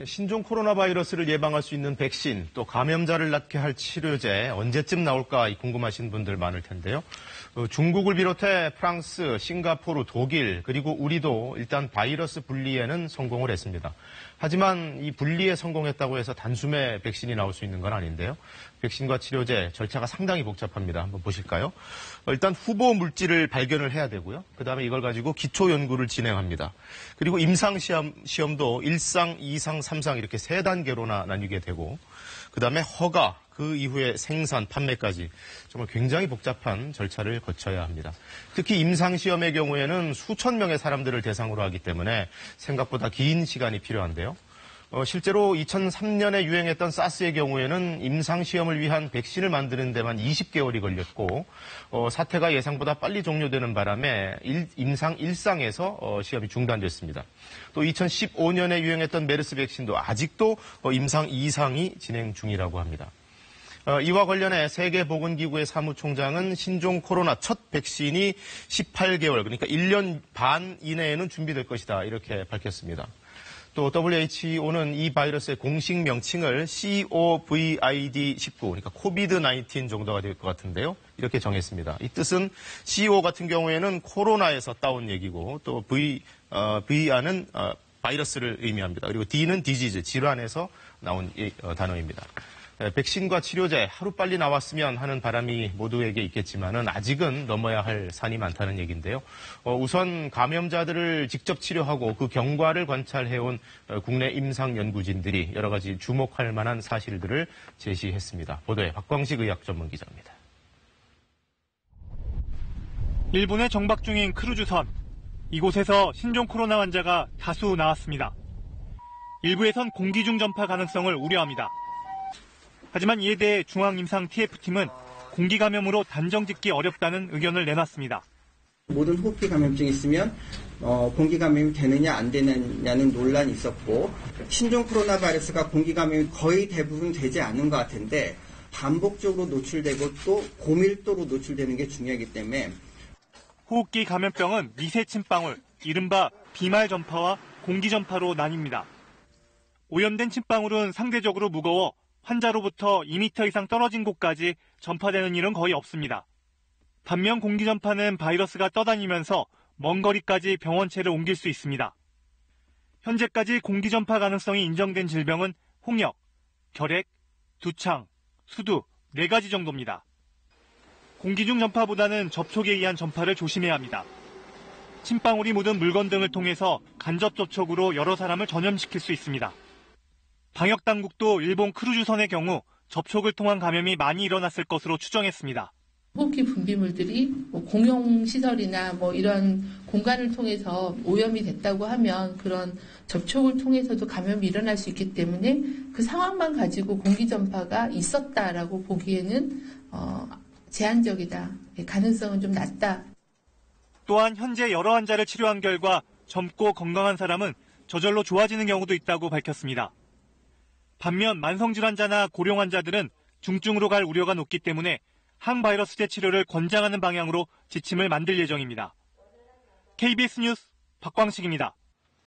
신종 코로나 바이러스를 예방할 수 있는 백신, 또 감염자를 낫게 할 치료제 언제쯤 나올까 궁금하신 분들 많을 텐데요. 중국을 비롯해 프랑스, 싱가포르, 독일, 그리고 우리도 일단 바이러스 분리에는 성공을 했습니다. 하지만 이 분리에 성공했다고 해서 단숨에 백신이 나올 수 있는 건 아닌데요. 백신과 치료제 절차가 상당히 복잡합니다. 한번 보실까요? 일단 후보 물질을 발견을 해야 되고요. 그다음에 이걸 가지고 기초 연구를 진행합니다. 그리고 임상 시험도 1상, 2상, 3상 이렇게 3단계로나 나뉘게 되고 그다음에 허가, 그 이후에 생산, 판매까지 정말 굉장히 복잡한 절차를 거쳐야 합니다. 특히 임상시험의 경우에는 수천 명의 사람들을 대상으로 하기 때문에 생각보다 긴 시간이 필요한데요. 실제로 2003년에 유행했던 사스의 경우에는 임상시험을 위한 백신을 만드는 데만 20개월이 걸렸고 사태가 예상보다 빨리 종료되는 바람에 임상 1상에서 시험이 중단됐습니다. 또 2015년에 유행했던 메르스 백신도 아직도 임상 2상이 진행 중이라고 합니다. 이와 관련해 세계보건기구의 사무총장은 신종 코로나 첫 백신이 18개월, 그러니까 1년 반 이내에는 준비될 것이다, 이렇게 밝혔습니다. 또 WHO는 이 바이러스의 공식 명칭을 COVID-19, 그러니까 코비드-19 정도가 될 것 같은데요. 이렇게 정했습니다. 이 뜻은 CO 같은 경우에는 코로나에서 따온 얘기고 또 VR은 바이러스를 의미합니다. 그리고 D는 디지즈, 질환에서 나온 단어입니다. 백신과 치료제 하루빨리 나왔으면 하는 바람이 모두에게 있겠지만은 아직은 넘어야 할 산이 많다는 얘기인데요. 우선 감염자들을 직접 치료하고 그 경과를 관찰해온 국내 임상 연구진들이 여러 가지 주목할 만한 사실들을 제시했습니다. 보도에 박광식 의학 전문 기자입니다. 일본에 정박 중인 크루즈선. 이곳에서 신종 코로나 환자가 다수 나왔습니다. 일부에선 공기 중 전파 가능성을 우려합니다. 하지만 이에 대해 중앙임상 TF팀은 공기 감염으로 단정 짓기 어렵다는 의견을 내놨습니다. 모든 호흡기 감염증이 있으면 공기 감염이 되느냐 안 되느냐는 논란이 있었고 신종 코로나 바이러스가 공기 감염이 거의 대부분 되지 않은 것 같은데 반복적으로 노출되고 또 고밀도로 노출되는 게 중요하기 때문에 호흡기 감염병은 미세 침방울, 이른바 비말 전파와 공기 전파로 나뉩니다. 오염된 침방울은 상대적으로 무거워 환자로부터 2m 이상 떨어진 곳까지 전파되는 일은 거의 없습니다. 반면 공기 전파는 바이러스가 떠다니면서 먼 거리까지 병원체를 옮길 수 있습니다. 현재까지 공기 전파 가능성이 인정된 질병은 홍역, 결핵, 두창, 수두 4가지 정도입니다. 공기 중 전파보다는 접촉에 의한 전파를 조심해야 합니다. 침방울이 묻은 물건 등을 통해서 간접 접촉으로 여러 사람을 전염시킬 수 있습니다. 방역당국도 일본 크루즈선의 경우 접촉을 통한 감염이 많이 일어났을 것으로 추정했습니다. 호흡기 분비물들이 공용시설이나 이런 공간을 통해서 오염이 됐다고 하면 그런 접촉을 통해서도 감염이 일어날 수 있기 때문에 그 상황만 가지고 공기 전파가 있었다라고 보기에는 제한적이다. 가능성은 좀 낮다. 또한 현재 여러 환자를 치료한 결과 젊고 건강한 사람은 저절로 좋아지는 경우도 있다고 밝혔습니다. 반면 만성질환자나 고령 환자들은 중증으로 갈 우려가 높기 때문에 항바이러스제 치료를 권장하는 방향으로 지침을 만들 예정입니다. KBS 뉴스 박광식입니다.